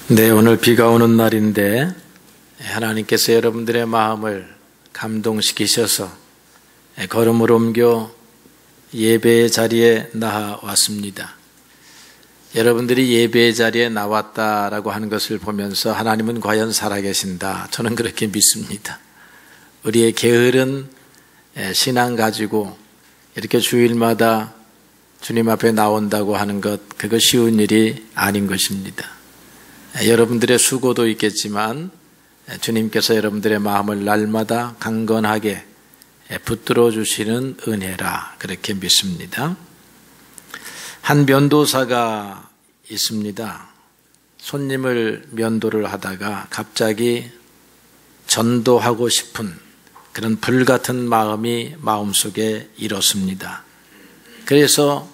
네, 오늘 비가 오는 날인데 하나님께서 여러분들의 마음을 감동시키셔서 걸음을 옮겨 예배의 자리에 나왔습니다. 여러분들이 예배의 자리에 나왔다라고 하는 것을 보면서 하나님은 과연 살아계신다, 저는 그렇게 믿습니다. 우리의 게으른 신앙 가지고 이렇게 주일마다 주님 앞에 나온다고 하는 것, 그거 쉬운 일이 아닌 것입니다. 여러분들의 수고도 있겠지만 주님께서 여러분들의 마음을 날마다 강건하게 붙들어 주시는 은혜라, 그렇게 믿습니다. 한 면도사가 있습니다. 손님을 면도를 하다가 갑자기 전도하고 싶은 그런 불같은 마음이 마음속에 일었습니다. 그래서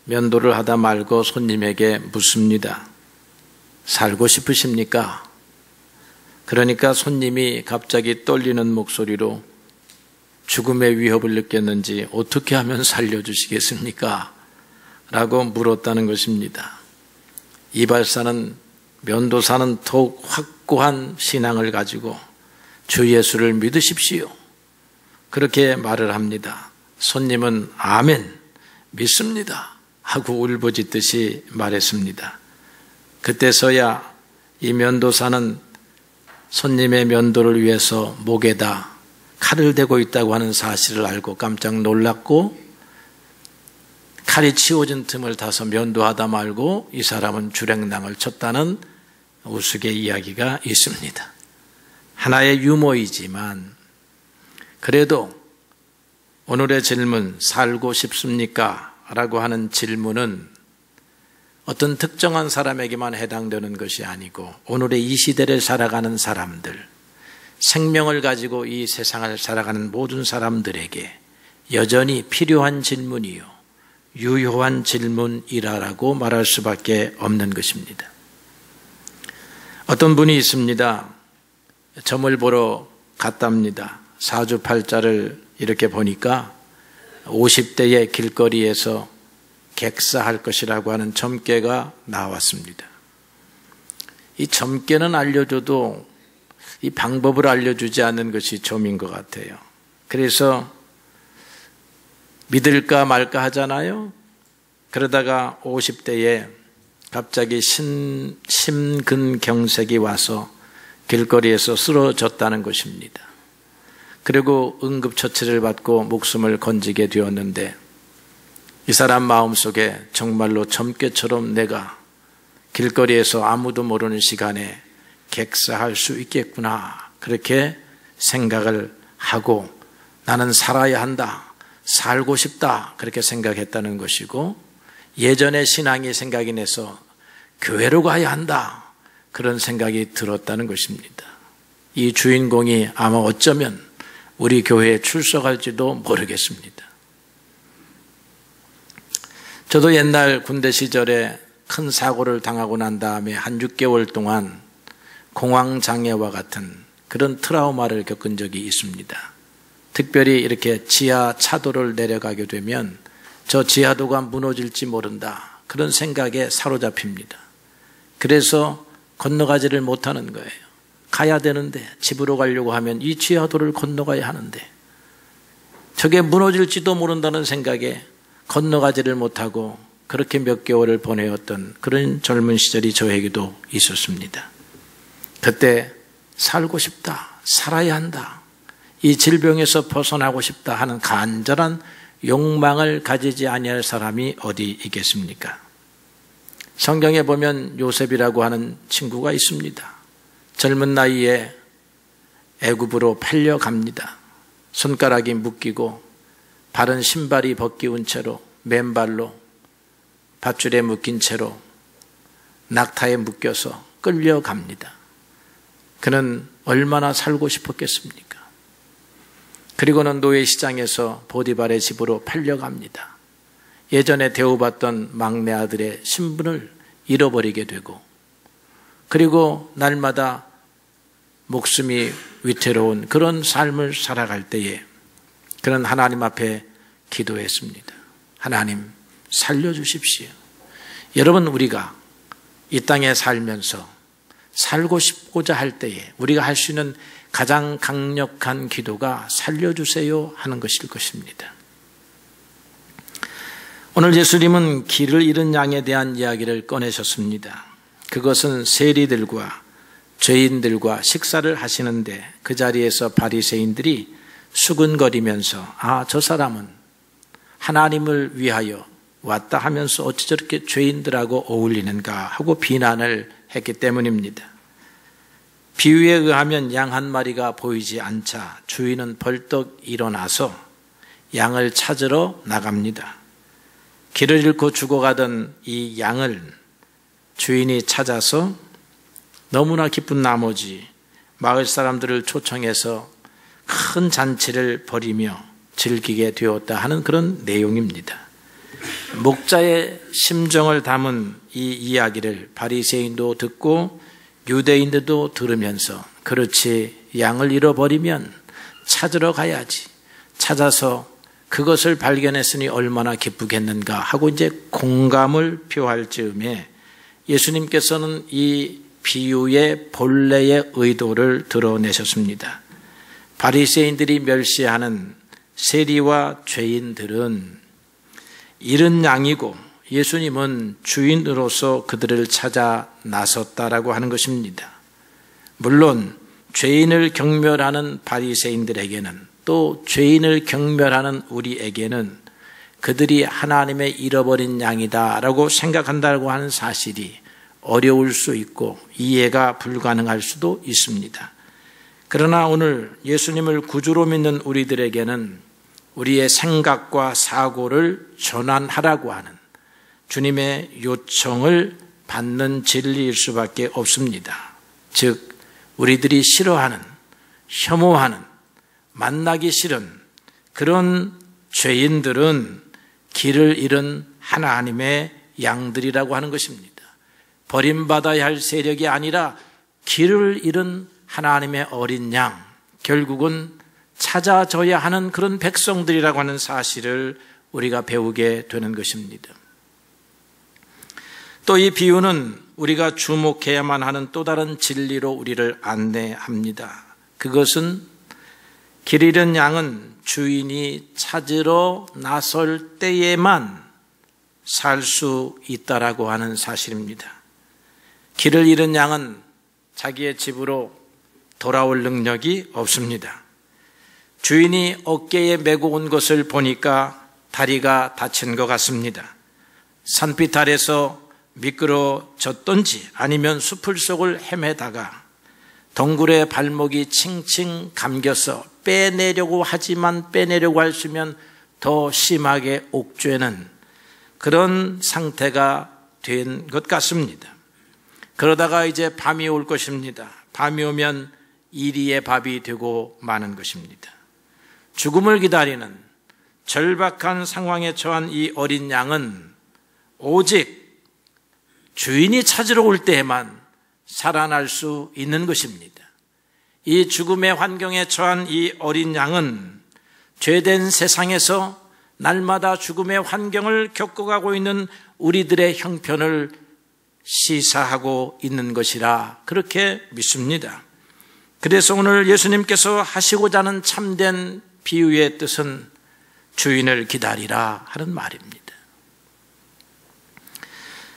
면도를 하다 말고 손님에게 묻습니다. 살고 싶으십니까? 그러니까 손님이 갑자기 떨리는 목소리로 죽음의 위협을 느꼈는지 어떻게 하면 살려주시겠습니까? 라고 물었다는 것입니다. 이발사는, 면도사는 더욱 확고한 신앙을 가지고 주 예수를 믿으십시오, 그렇게 말을 합니다. 손님은 아멘, 믿습니다 하고 울부짖듯이 말했습니다. 그때서야 이 면도사는 손님의 면도를 위해서 목에다 칼을 대고 있다고 하는 사실을 알고 깜짝 놀랐고, 칼이 치워진 틈을 타서 면도하다 말고 이 사람은 주랭랑을 쳤다는 우스개 이야기가 있습니다. 하나의 유머이지만 그래도 오늘의 질문, 살고 싶습니까? 라고 하는 질문은 어떤 특정한 사람에게만 해당되는 것이 아니고 오늘의 이 시대를 살아가는 사람들, 생명을 가지고 이 세상을 살아가는 모든 사람들에게 여전히 필요한 질문이요, 유효한 질문이라고 말할 수밖에 없는 것입니다. 어떤 분이 있습니다. 점을 보러 갔답니다. 사주팔자를 이렇게 보니까 50대의 길거리에서 객사할 것이라고 하는 점괘가 나왔습니다. 이 점괘는 알려줘도 이 방법을 알려주지 않는 것이 점인 것 같아요. 그래서 믿을까 말까 하잖아요. 그러다가 50대에 갑자기 심근경색이 와서 길거리에서 쓰러졌다는 것입니다. 그리고 응급처치를 받고 목숨을 건지게 되었는데, 이 사람 마음속에 정말로 점괘처럼 내가 길거리에서 아무도 모르는 시간에 객사할 수 있겠구나, 그렇게 생각을 하고 나는 살아야 한다, 살고 싶다, 그렇게 생각했다는 것이고, 예전의 신앙이 생각이 나서 교회로 가야 한다, 그런 생각이 들었다는 것입니다. 이 주인공이 아마 어쩌면 우리 교회에 출석할지도 모르겠습니다. 저도 옛날 군대 시절에 큰 사고를 당하고 난 다음에 한 6개월 동안 공황장애와 같은 그런 트라우마를 겪은 적이 있습니다. 특별히 이렇게 지하 차도를 내려가게 되면 저 지하도가 무너질지 모른다, 그런 생각에 사로잡힙니다. 그래서 건너가지를 못하는 거예요. 가야 되는데, 집으로 가려고 하면 이 지하도를 건너가야 하는데 저게 무너질지도 모른다는 생각에 건너가지를 못하고 그렇게 몇 개월을 보내었던 그런 젊은 시절이 저에게도 있었습니다. 그때 살고 싶다, 살아야 한다, 이 질병에서 벗어나고 싶다 하는 간절한 욕망을 가지지 아니할 사람이 어디 있겠습니까? 성경에 보면 요셉이라고 하는 친구가 있습니다. 젊은 나이에 애굽으로 팔려갑니다. 손가락이 묶이고 발은 신발이 벗기운 채로 맨발로 밧줄에 묶인 채로 낙타에 묶여서 끌려갑니다. 그는 얼마나 살고 싶었겠습니까? 그리고는 노예시장에서 보디발의 집으로 팔려갑니다. 예전에 대우받던 막내 아들의 신분을 잃어버리게 되고, 그리고 날마다 목숨이 위태로운 그런 삶을 살아갈 때에 그는 하나님 앞에 기도했습니다. 하나님, 살려주십시오. 여러분, 우리가 이 땅에 살면서 살고 싶고자 할 때에 우리가 할 수 있는 가장 강력한 기도가 살려주세요 하는 것일 것입니다. 오늘 예수님은 길을 잃은 양에 대한 이야기를 꺼내셨습니다. 그것은 세리들과 죄인들과 식사를 하시는데 그 자리에서 바리새인들이 수근거리면서 저 사람은 하나님을 위하여 왔다 하면서 어찌 저렇게 죄인들하고 어울리는가 하고 비난을 했기 때문입니다. 비유에 의하면 양 한 마리가 보이지 않자 주인은 벌떡 일어나서 양을 찾으러 나갑니다. 길을 잃고 죽어가던 이 양을 주인이 찾아서 너무나 기쁜 나머지 마을 사람들을 초청해서 큰 잔치를 벌이며 즐기게 되었다 하는 그런 내용입니다. 목자의 심정을 담은 이 이야기를 바리새인도 듣고 유대인들도 들으면서 그렇지, 양을 잃어버리면 찾으러 가야지, 찾아서 그것을 발견했으니 얼마나 기쁘겠는가 하고 이제 공감을 표할 즈음에 예수님께서는 이 비유의 본래의 의도를 드러내셨습니다. 바리새인들이 멸시하는 세리와 죄인들은 잃은 양이고 예수님은 주인으로서 그들을 찾아 나섰다라고 하는 것입니다. 물론 죄인을 경멸하는 바리새인들에게는 또 죄인을 경멸하는 우리에게는 그들이 하나님의 잃어버린 양이다라고 생각한다고 하는 사실이 어려울 수 있고 이해가 불가능할 수도 있습니다. 그러나 오늘 예수님을 구주로 믿는 우리들에게는 우리의 생각과 사고를 전환하라고 하는 주님의 요청을 받는 진리일 수밖에 없습니다. 즉 우리들이 싫어하는, 혐오하는, 만나기 싫은 그런 죄인들은 길을 잃은 하나님의 양들이라고 하는 것입니다. 버림받아야 할 세력이 아니라 길을 잃은 하나님의 어린 양, 결국은 찾아져야 하는 그런 백성들이라고 하는 사실을 우리가 배우게 되는 것입니다. 또 이 비유는 우리가 주목해야만 하는 또 다른 진리로 우리를 안내합니다. 그것은 길 잃은 양은 주인이 찾으러 나설 때에만 살 수 있다라고 하는 사실입니다. 길을 잃은 양은 자기의 집으로 돌아올 능력이 없습니다. 주인이 어깨에 메고 온 것을 보니까 다리가 다친 것 같습니다. 산빛 아래서 미끄러졌던지 아니면 수풀 속을 헤매다가 덩굴에 발목이 칭칭 감겨서 빼내려고 하지만 빼내려고 하시면 더 심하게 옥죄는 그런 상태가 된 것 같습니다. 그러다가 이제 밤이 올 것입니다. 밤이 오면 이리의 밥이 되고 마는 것입니다. 죽음을 기다리는 절박한 상황에 처한 이 어린 양은 오직 주인이 찾으러 올 때에만 살아날 수 있는 것입니다. 이 죽음의 환경에 처한 이 어린 양은 죄된 세상에서 날마다 죽음의 환경을 겪어가고 있는 우리들의 형편을 시사하고 있는 것이라 그렇게 믿습니다. 그래서 오늘 예수님께서 하시고자 하는 참된 비유의 뜻은 주인을 기다리라 하는 말입니다.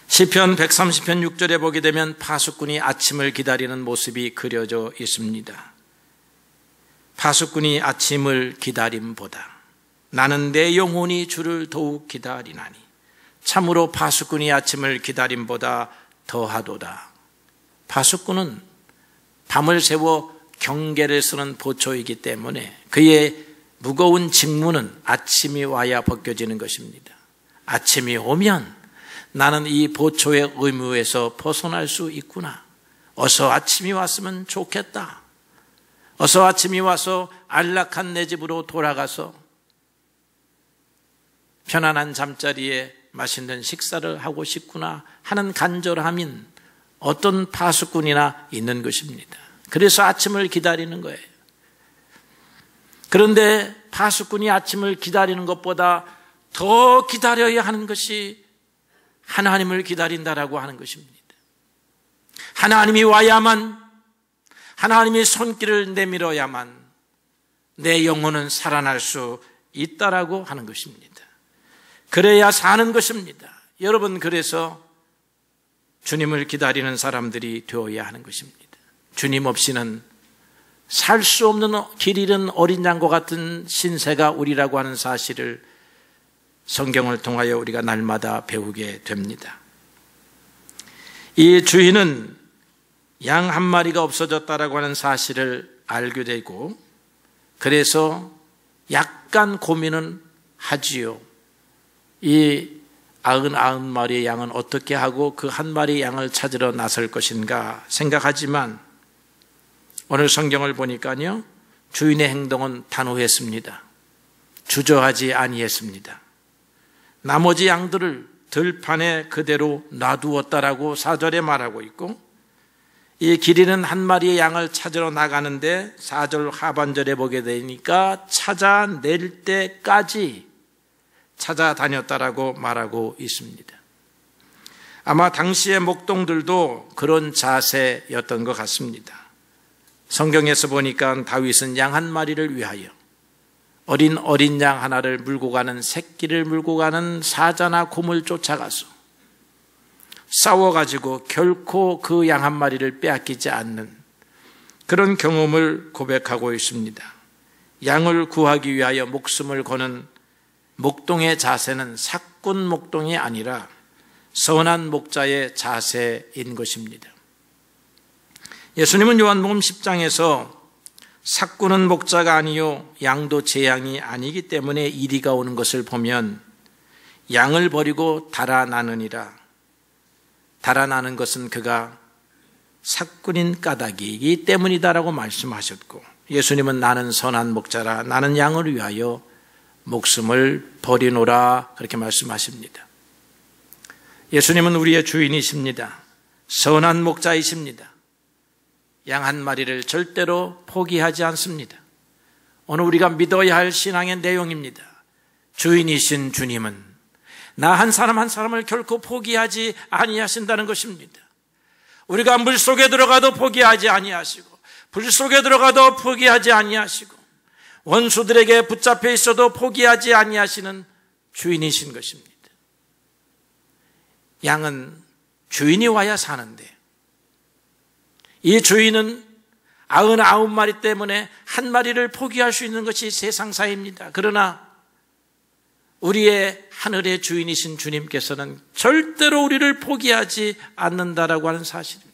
시편 130편 6절에 보게 되면 파수꾼이 아침을 기다리는 모습이 그려져 있습니다. 파수꾼이 아침을 기다림보다 나는 내 영혼이 주를 더욱 기다리나니 참으로 파수꾼이 아침을 기다림보다 더하도다. 파수꾼은 밤을 새워 경계를 쓰는 보초이기 때문에 그의 무거운 직무는 아침이 와야 벗겨지는 것입니다. 아침이 오면 나는 이 보초의 의무에서 벗어날 수 있구나. 어서 아침이 왔으면 좋겠다. 어서 아침이 와서 안락한 내 집으로 돌아가서 편안한 잠자리에 맛있는 식사를 하고 싶구나 하는 간절함인 어떤 파수꾼이나 있는 것입니다. 그래서 아침을 기다리는 거예요. 그런데 파수꾼이 아침을 기다리는 것보다 더 기다려야 하는 것이 하나님을 기다린다라고 하는 것입니다. 하나님이 와야만, 하나님이 손길을 내밀어야만 내 영혼은 살아날 수 있다라고 하는 것입니다. 그래야 사는 것입니다. 여러분, 그래서 주님을 기다리는 사람들이 되어야 하는 것입니다. 주님 없이는 살 수 없는 길 잃은 어린 양과 같은 신세가 우리라고 하는 사실을 성경을 통하여 우리가 날마다 배우게 됩니다. 이 주인은 양 한 마리가 없어졌다라고 하는 사실을 알게 되고, 그래서 약간 고민은 하지요. 이 99마리의 양은 어떻게 하고 그 한 마리의 양을 찾으러 나설 것인가 생각하지만, 오늘 성경을 보니까요, 주인의 행동은 단호했습니다. 주저하지 아니했습니다. 나머지 양들을 들판에 그대로 놔두었다라고 4절에 말하고 있고, 이 길 잃은 한 마리의 양을 찾으러 나가는데 4절 하반절에 보게 되니까 찾아낼 때까지 찾아다녔다라고 말하고 있습니다. 아마 당시의 목동들도 그런 자세였던 것 같습니다. 성경에서 보니까 다윗은 양 한 마리를 위하여 어린 양 하나를 물고 가는, 새끼를 물고 가는 사자나 곰을 쫓아가서 싸워가지고 결코 그 양 한 마리를 빼앗기지 않는 그런 경험을 고백하고 있습니다. 양을 구하기 위하여 목숨을 거는 목동의 자세는 사꾼 목동이 아니라 선한 목자의 자세인 것입니다. 예수님은 요한복음 10장에서 사꾼은 목자가 아니요 양도 제 양이 아니기 때문에 이리가 오는 것을 보면 양을 버리고 달아나느니라, 달아나는 것은 그가 사꾼인 까닭이기 때문이다라고 말씀하셨고, 예수님은 나는 선한 목자라, 나는 양을 위하여 목숨을 버리노라, 그렇게 말씀하십니다. 예수님은 우리의 주인이십니다. 선한 목자이십니다. 양 한 마리를 절대로 포기하지 않습니다. 오늘 우리가 믿어야 할 신앙의 내용입니다. 주인이신 주님은 나 한 사람 한 사람을 결코 포기하지 아니하신다는 것입니다. 우리가 물 속에 들어가도 포기하지 아니하시고, 불 속에 들어가도 포기하지 아니하시고, 원수들에게 붙잡혀 있어도 포기하지 아니하시는 주인이신 것입니다. 양은 주인이 와야 사는데, 이 주인은 99마리 때문에 한 마리를 포기할 수 있는 것이 세상사입니다. 그러나 우리의 하늘의 주인이신 주님께서는 절대로 우리를 포기하지 않는다라고 하는 사실입니다.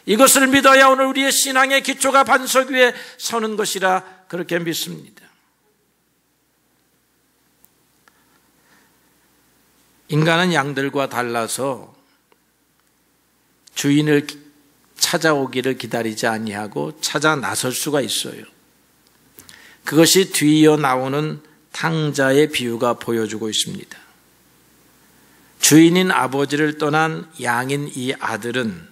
이것을 믿어야 오늘 우리의 신앙의 기초가 반석 위에 서는 것이라 그렇게 믿습니다. 인간은 양들과 달라서 주인을 찾아오기를 기다리지 아니하고 찾아 나설 수가 있어요. 그것이 뒤이어 나오는 탕자의 비유가 보여주고 있습니다. 주인인 아버지를 떠난 양인 이 아들은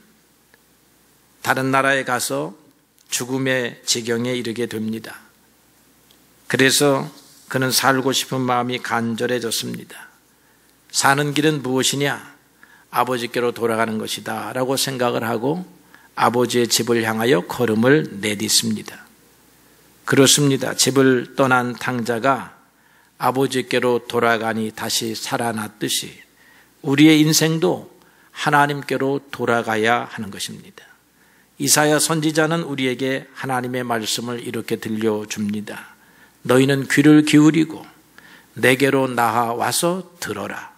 다른 나라에 가서 죽음의 지경에 이르게 됩니다. 그래서 그는 살고 싶은 마음이 간절해졌습니다. 사는 길은 무엇이냐? 아버지께로 돌아가는 것이다 라고 생각을 하고 아버지의 집을 향하여 걸음을 내딛습니다. 그렇습니다. 집을 떠난 탕자가 아버지께로 돌아가니 다시 살아났듯이 우리의 인생도 하나님께로 돌아가야 하는 것입니다. 이사야 선지자는 우리에게 하나님의 말씀을 이렇게 들려줍니다. 너희는 귀를 기울이고 내게로 나와서 들어라.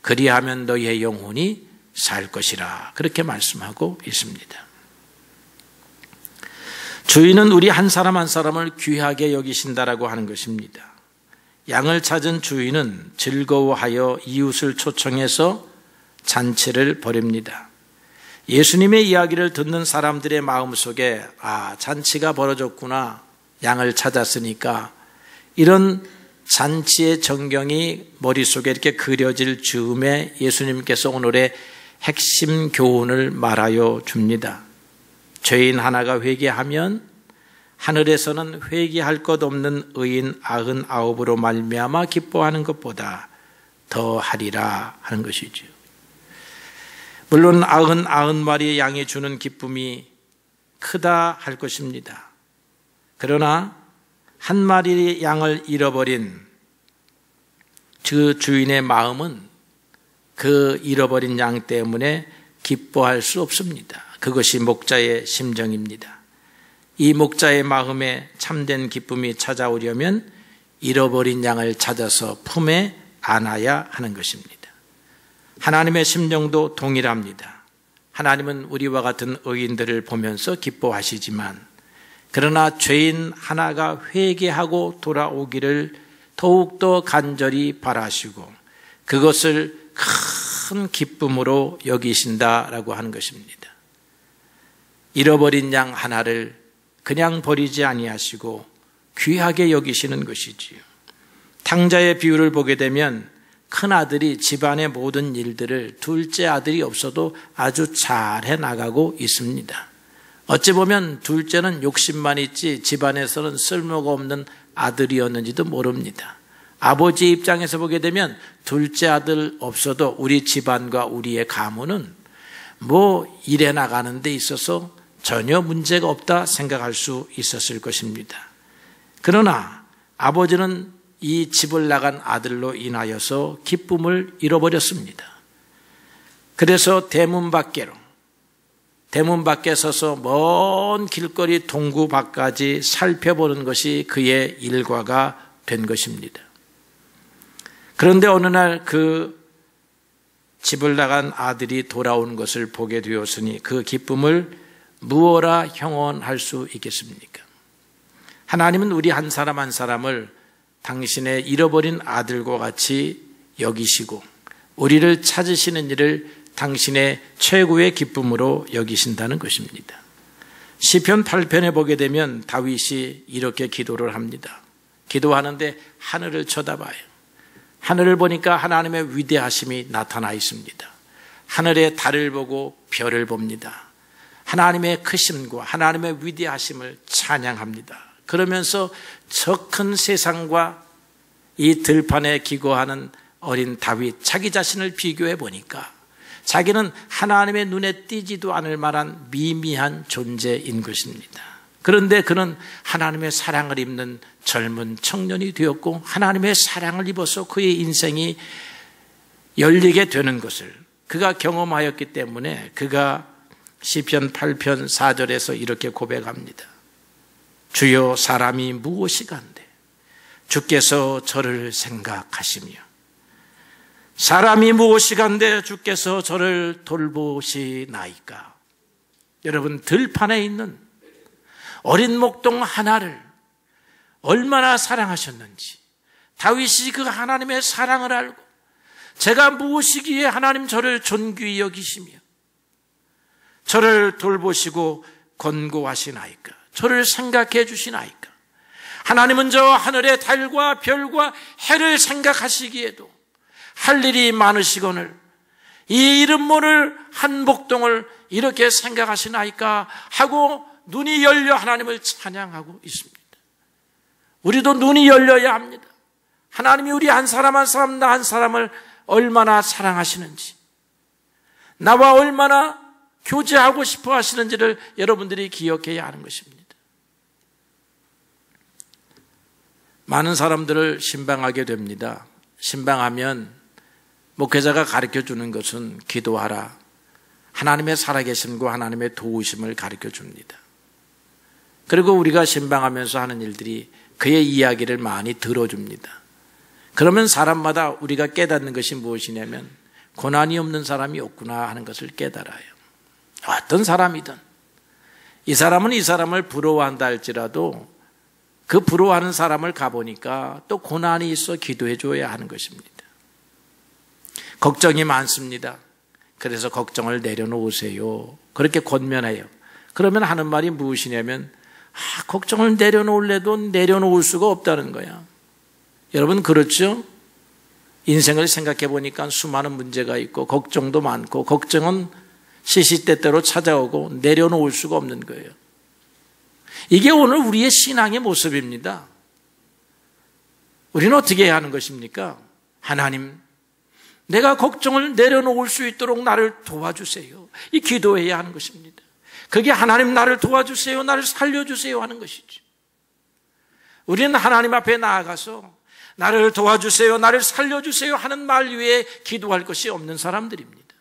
그리하면 너희의 영혼이 살 것이라. 그렇게 말씀하고 있습니다. 주인은 우리 한 사람 한 사람을 귀하게 여기신다라고 하는 것입니다. 양을 찾은 주인은 즐거워하여 이웃을 초청해서 잔치를 벌입니다. 예수님의 이야기를 듣는 사람들의 마음속에 잔치가 벌어졌구나, 양을 찾았으니까, 이런 잔치의 전경이 머릿속에 이렇게 그려질 즈음에 예수님께서 오늘의 핵심 교훈을 말하여 줍니다. 죄인 하나가 회개하면 하늘에서는 회개할 것 없는 의인 99으로 말미암아 기뻐하는 것보다 더 하리라 하는 것이죠. 물론 99마리의 양이 주는 기쁨이 크다 할 것입니다. 그러나 한 마리의 양을 잃어버린 그 주인의 마음은 그 잃어버린 양 때문에 기뻐할 수 없습니다. 그것이 목자의 심정입니다. 이 목자의 마음에 참된 기쁨이 찾아오려면 잃어버린 양을 찾아서 품에 안아야 하는 것입니다. 하나님의 심정도 동일합니다. 하나님은 우리와 같은 의인들을 보면서 기뻐하시지만 그러나 죄인 하나가 회개하고 돌아오기를 더욱더 간절히 바라시고 그것을 큰 기쁨으로 여기신다라고 하는 것입니다. 잃어버린 양 하나를 그냥 버리지 아니하시고 귀하게 여기시는 것이지요. 탕자의 비유를 보게 되면 큰 아들이 집안의 모든 일들을 둘째 아들이 없어도 아주 잘해 나가고 있습니다. 어찌 보면 둘째는 욕심만 있지 집안에서는 쓸모가 없는 아들이었는지도 모릅니다. 아버지 입장에서 보게 되면 둘째 아들 없어도 우리 집안과 우리의 가문은 일해 나가는 데 있어서 전혀 문제가 없다 생각할 수 있었을 것입니다. 그러나 아버지는 이 집을 나간 아들로 인하여서 기쁨을 잃어버렸습니다. 그래서 대문 밖에 서서 먼 길거리 동구 밖까지 살펴보는 것이 그의 일과가 된 것입니다. 그런데 어느 날 그 집을 나간 아들이 돌아온 것을 보게 되었으니 그 기쁨을 무엇라 형언할 수 있겠습니까? 하나님은 우리 한 사람 한 사람을 당신의 잃어버린 아들과 같이 여기시고 우리를 찾으시는 일을 당신의 최고의 기쁨으로 여기신다는 것입니다. 시편 8편에 보게 되면 다윗이 이렇게 기도를 합니다. 기도하는데 하늘을 쳐다봐요. 하늘을 보니까 하나님의 위대하심이 나타나 있습니다. 하늘의 달을 보고 별을 봅니다. 하나님의 크심과 하나님의 위대하심을 찬양합니다. 그러면서 저 큰 세상과 이 들판에 기거하는 어린 다윗 자기 자신을 비교해 보니까 자기는 하나님의 눈에 띄지도 않을 만한 미미한 존재인 것입니다. 그런데 그는 하나님의 사랑을 입는 젊은 청년이 되었고 하나님의 사랑을 입어서 그의 인생이 열리게 되는 것을 그가 경험하였기 때문에 그가 시편 8편 4절에서 이렇게 고백합니다. 주여 사람이 무엇이간데 주께서 저를 생각하시며 사람이 무엇이간데 주께서 저를 돌보시나이까. 여러분 들판에 있는 어린 목동 하나를 얼마나 사랑하셨는지 다윗이 그 하나님의 사랑을 알고 제가 무엇이기에 하나님 저를 존귀히 여기시며 저를 돌보시고 권고하시나이까. 저를 생각해 주시나이까. 하나님은 저 하늘의 달과 별과 해를 생각하시기에도 할 일이 많으시거늘 이 이름 모를 한 목동을 이렇게 생각하시나이까 하고 눈이 열려 하나님을 찬양하고 있습니다. 우리도 눈이 열려야 합니다. 하나님이 우리 한 사람 한 사람 나 한 사람을 얼마나 사랑하시는지 나와 얼마나 교제하고 싶어 하시는지를 여러분들이 기억해야 하는 것입니다. 많은 사람들을 신방하게 됩니다. 신방하면 목회자가 가르쳐 주는 것은 기도하라. 하나님의 살아계심과 하나님의 도우심을 가르쳐 줍니다. 그리고 우리가 신방하면서 하는 일들이 그의 이야기를 많이 들어줍니다. 그러면 사람마다 우리가 깨닫는 것이 무엇이냐면 고난이 없는 사람이 없구나 하는 것을 깨달아요. 어떤 사람이든 이 사람은 이 사람을 부러워한다 할지라도 그 부러워하는 사람을 가보니까 또 고난이 있어 기도해 줘야 하는 것입니다. 걱정이 많습니다. 그래서 걱정을 내려놓으세요. 그렇게 권면해요. 그러면 하는 말이 무엇이냐면 걱정을 내려놓을래도 내려놓을 수가 없다는 거야. 여러분 그렇죠? 인생을 생각해 보니까 수많은 문제가 있고 걱정도 많고 걱정은 시시때때로 찾아오고 내려놓을 수가 없는 거예요. 이게 오늘 우리의 신앙의 모습입니다. 우리는 어떻게 해야 하는 것입니까? 하나님, 내가 걱정을 내려놓을 수 있도록 나를 도와주세요. 이 기도해야 하는 것입니다. 그게 하나님 나를 도와주세요, 나를 살려주세요 하는 것이죠. 우리는 하나님 앞에 나아가서 나를 도와주세요, 나를 살려주세요 하는 말 위에 기도할 것이 없는 사람들입니다.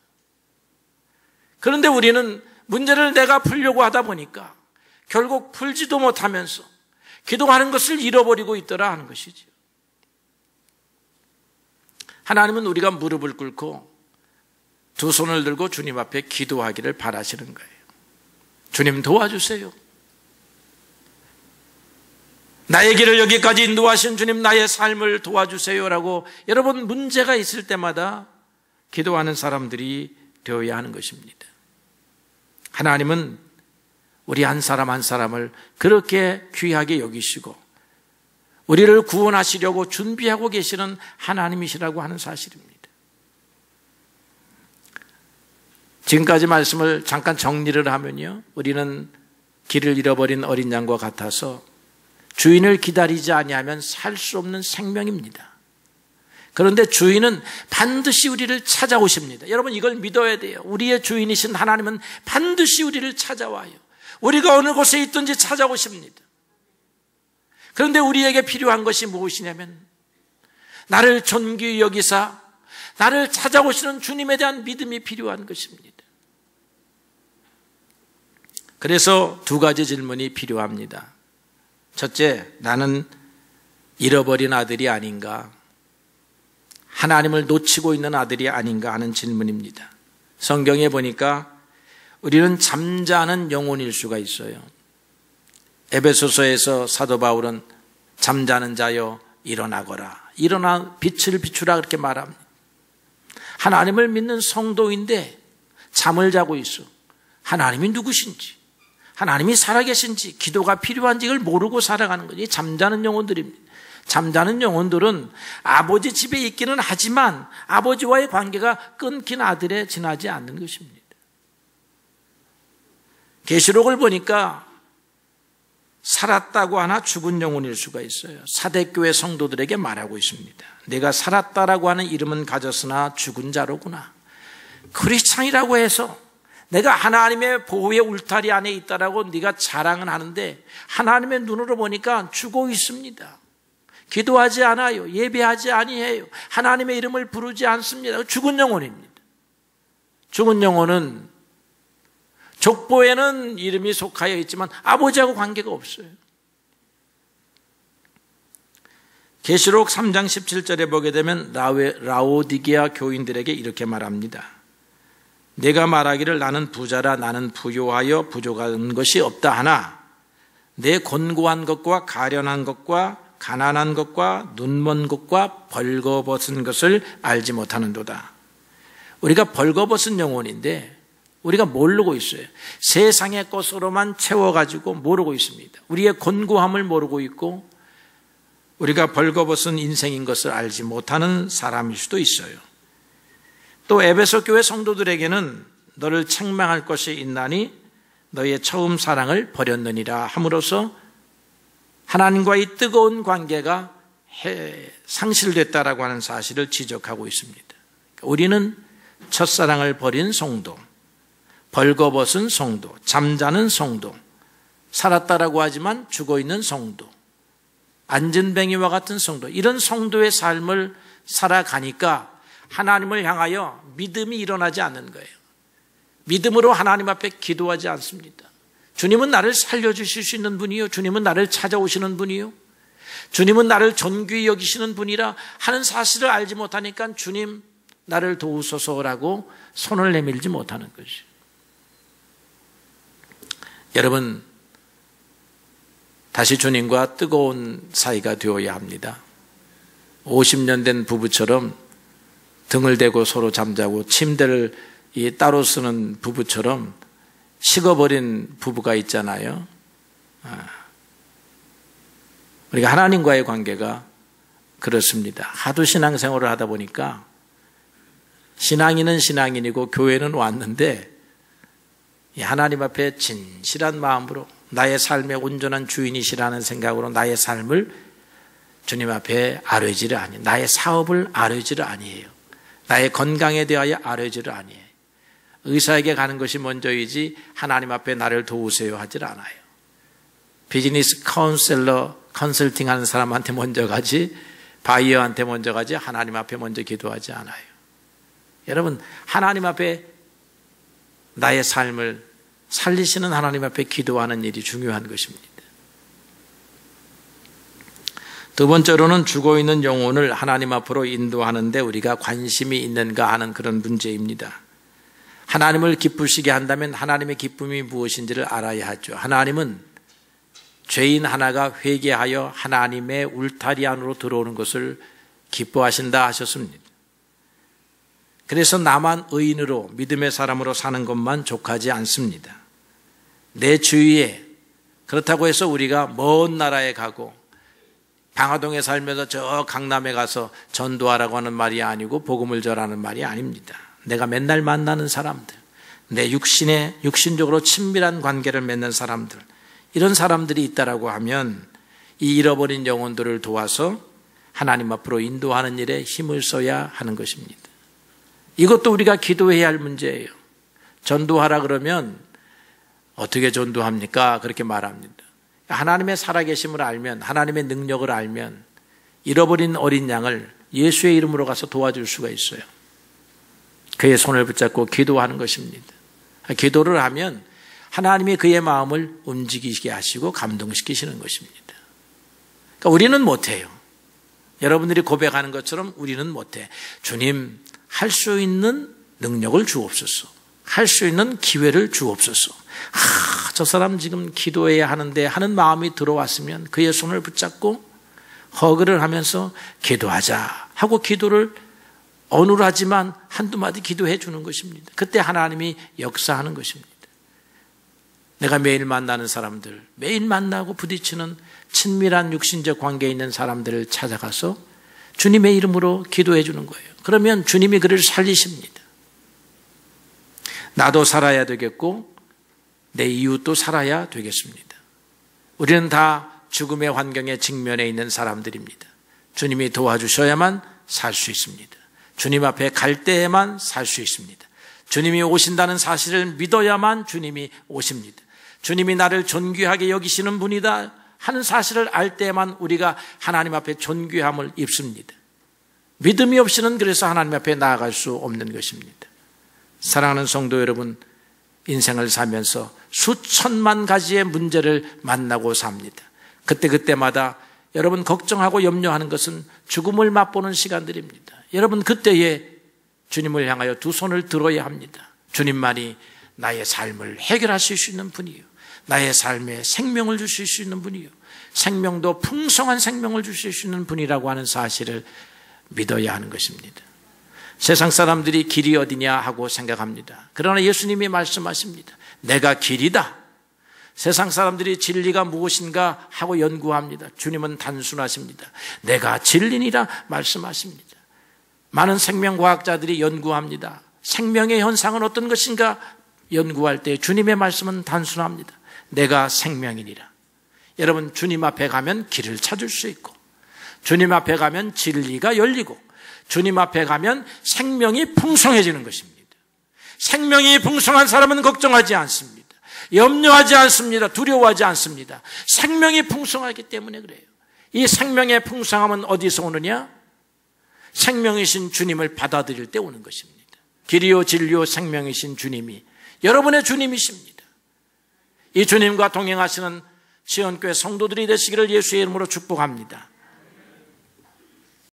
그런데 우리는 문제를 내가 풀려고 하다 보니까 결국 풀지도 못하면서 기도하는 것을 잃어버리고 있더라 하는 것이죠. 하나님은 우리가 무릎을 꿇고 두 손을 들고 주님 앞에 기도하기를 바라시는 거예요. 주님 도와주세요. 나의 길을 여기까지 인도하신 주님, 나의 삶을 도와주세요라고 여러분 문제가 있을 때마다 기도하는 사람들이 되어야 하는 것입니다. 하나님은 우리 한 사람 한 사람을 그렇게 귀하게 여기시고 우리를 구원하시려고 준비하고 계시는 하나님이시라고 하는 사실입니다. 지금까지 말씀을 잠깐 정리를 하면요, 우리는 길을 잃어버린 어린 양과 같아서 주인을 기다리지 아니하면 살 수 없는 생명입니다. 그런데 주인은 반드시 우리를 찾아오십니다. 여러분 이걸 믿어야 돼요. 우리의 주인이신 하나님은 반드시 우리를 찾아와요. 우리가 어느 곳에 있든지 찾아오십니다. 그런데 우리에게 필요한 것이 무엇이냐면 나를 존귀히 여기사 나를 찾아오시는 주님에 대한 믿음이 필요한 것입니다. 그래서 두 가지 질문이 필요합니다. 첫째, 나는 잃어버린 아들이 아닌가, 하나님을 놓치고 있는 아들이 아닌가 하는 질문입니다. 성경에 보니까 우리는 잠자는 영혼일 수가 있어요. 에베소서에서 사도 바울은 잠자는 자여 일어나거라, 일어나 빛을 비추라 그렇게 말합니다. 하나님을 믿는 성도인데 잠을 자고 있어. 하나님이 누구신지, 하나님이 살아계신지, 기도가 필요한지 이걸 모르고 살아가는 거지. 잠자는 영혼들입니다. 잠자는 영혼들은 아버지 집에 있기는 하지만 아버지와의 관계가 끊긴 아들에 지나지 않는 것입니다. 계시록을 보니까 살았다고 하나 죽은 영혼일 수가 있어요. 사대교회 성도들에게 말하고 있습니다. 내가 살았다라고 하는 이름은 가졌으나 죽은 자로구나. 크리스찬이라고 해서 내가 하나님의 보호의 울타리 안에 있다라고 네가 자랑은 하는데 하나님의 눈으로 보니까 죽어 있습니다. 기도하지 않아요. 예배하지 아니해요. 하나님의 이름을 부르지 않습니다. 죽은 영혼입니다. 죽은 영혼은 족보에는 이름이 속하여 있지만 아버지하고 관계가 없어요. 계시록 3장 17절에 보게 되면 라오디게아 교인들에게 이렇게 말합니다. 내가 말하기를 나는 부자라, 나는 부요하여 부족한 것이 없다 하나 내 곤고한 것과 가련한 것과 가난한 것과 눈먼 것과 벌거벗은 것을 알지 못하는도다. 우리가 벌거벗은 영혼인데 우리가 모르고 있어요. 세상의 것으로만 채워가지고 모르고 있습니다. 우리의 곤고함을 모르고 있고 우리가 벌거벗은 인생인 것을 알지 못하는 사람일 수도 있어요. 또 에베소 교회 성도들에게는 너를 책망할 것이 있나니 너의 처음 사랑을 버렸느니라 함으로써 하나님과의 뜨거운 관계가 상실됐다라고 하는 사실을 지적하고 있습니다. 우리는 첫사랑을 버린 성도, 벌거벗은 성도, 잠자는 성도, 살았다라고 하지만 죽어있는 성도, 안진뱅이와 같은 성도, 이런 성도의 삶을 살아가니까 하나님을 향하여 믿음이 일어나지 않는 거예요. 믿음으로 하나님 앞에 기도하지 않습니다. 주님은 나를 살려주실 수 있는 분이요, 주님은 나를 찾아오시는 분이요, 주님은 나를 존귀히 여기시는 분이라 하는 사실을 알지 못하니까 주님 나를 도우소서라고 손을 내밀지 못하는 것이죠. 여러분, 다시 주님과 뜨거운 사이가 되어야 합니다. 50년 된 부부처럼 등을 대고 서로 잠자고 침대를 따로 쓰는 부부처럼 식어버린 부부가 있잖아요. 우리가 하나님과의 관계가 그렇습니다. 하도 신앙생활을 하다 보니까 신앙인은 신앙인이고 교회는 왔는데 하나님 앞에 진실한 마음으로 나의 삶의 온전한 주인이시라는 생각으로 나의 삶을 주님 앞에 아뢰지를 아니에요. 나의 사업을 아뢰지를 아니에요. 나의 건강에 대하여 알아주를 아니에요. 의사에게 가는 것이 먼저이지 하나님 앞에 나를 도우세요 하질 않아요. 비즈니스 카운셀러 컨설팅 하는 사람한테 먼저 가지, 바이어한테 먼저 가지, 하나님 앞에 먼저 기도하지 않아요. 여러분, 하나님 앞에 나의 삶을 살리시는 하나님 앞에 기도하는 일이 중요한 것입니다. 두 번째로는 죽어있는 영혼을 하나님 앞으로 인도하는데 우리가 관심이 있는가 하는 그런 문제입니다. 하나님을 기쁘시게 한다면 하나님의 기쁨이 무엇인지를 알아야 하죠. 하나님은 죄인 하나가 회개하여 하나님의 울타리 안으로 들어오는 것을 기뻐하신다 하셨습니다. 그래서 나만 의인으로 믿음의 사람으로 사는 것만 족하지 않습니다. 내 주위에, 그렇다고 해서 우리가 먼 나라에 가고 방화동에 살면서 저 강남에 가서 전도하라고 하는 말이 아니고 복음을 전하는 말이 아닙니다. 내가 맨날 만나는 사람들, 내 육신적으로 친밀한 관계를 맺는 사람들, 이런 사람들이 있다라고 하면 이 잃어버린 영혼들을 도와서 하나님 앞으로 인도하는 일에 힘을 써야 하는 것입니다. 이것도 우리가 기도해야 할 문제예요. 전도하라 그러면 어떻게 전도합니까? 그렇게 말합니다. 하나님의 살아계심을 알면, 하나님의 능력을 알면 잃어버린 어린 양을 예수의 이름으로 가서 도와줄 수가 있어요. 그의 손을 붙잡고 기도하는 것입니다. 기도를 하면 하나님이 그의 마음을 움직이게 하시고 감동시키시는 것입니다. 그러니까 우리는 못해요. 여러분들이 고백하는 것처럼 우리는 못해. 주님, 할 수 있는 능력을 주옵소서. 할 수 있는 기회를 주옵소서. 저 사람 지금 기도해야 하는데 하는 마음이 들어왔으면 그의 손을 붙잡고 허그를 하면서 기도하자 하고 기도를 어눌하지만 한두 마디 기도해 주는 것입니다. 그때 하나님이 역사하는 것입니다. 내가 매일 만나는 사람들, 매일 만나고 부딪히는 친밀한 육신적 관계에 있는 사람들을 찾아가서 주님의 이름으로 기도해 주는 거예요. 그러면 주님이 그를 살리십니다. 나도 살아야 되겠고 내 이웃도 살아야 되겠습니다. 우리는 다 죽음의 환경에 직면해 있는 사람들입니다. 주님이 도와주셔야만 살 수 있습니다. 주님 앞에 갈 때에만 살 수 있습니다. 주님이 오신다는 사실을 믿어야만 주님이 오십니다. 주님이 나를 존귀하게 여기시는 분이다 하는 사실을 알 때에만 우리가 하나님 앞에 존귀함을 입습니다. 믿음이 없이는 그래서 하나님 앞에 나아갈 수 없는 것입니다. 사랑하는 성도 여러분, 인생을 살면서 수천만 가지의 문제를 만나고 삽니다. 그때마다 여러분 걱정하고 염려하는 것은 죽음을 맛보는 시간들입니다. 여러분 그때에 주님을 향하여 두 손을 들어야 합니다. 주님만이 나의 삶을 해결하실 수 있는 분이요, 나의 삶에 생명을 주실 수 있는 분이요, 생명도 풍성한 생명을 주실 수 있는 분이라고 하는 사실을 믿어야 하는 것입니다. 세상 사람들이 길이 어디냐 하고 생각합니다. 그러나 예수님이 말씀하십니다. 내가 길이다. 세상 사람들이 진리가 무엇인가 하고 연구합니다. 주님은 단순하십니다. 내가 진리니라 말씀하십니다. 많은 생명과학자들이 연구합니다. 생명의 현상은 어떤 것인가 연구할 때 주님의 말씀은 단순합니다. 내가 생명이니라. 여러분, 주님 앞에 가면 길을 찾을 수 있고, 주님 앞에 가면 진리가 열리고, 주님 앞에 가면 생명이 풍성해지는 것입니다. 생명이 풍성한 사람은 걱정하지 않습니다. 염려하지 않습니다. 두려워하지 않습니다. 생명이 풍성하기 때문에 그래요. 이 생명의 풍성함은 어디서 오느냐? 생명이신 주님을 받아들일 때 오는 것입니다. 길이요 진리요 생명이신 주님이 여러분의 주님이십니다. 이 주님과 동행하시는 시온교회 성도들이 되시기를 예수의 이름으로 축복합니다.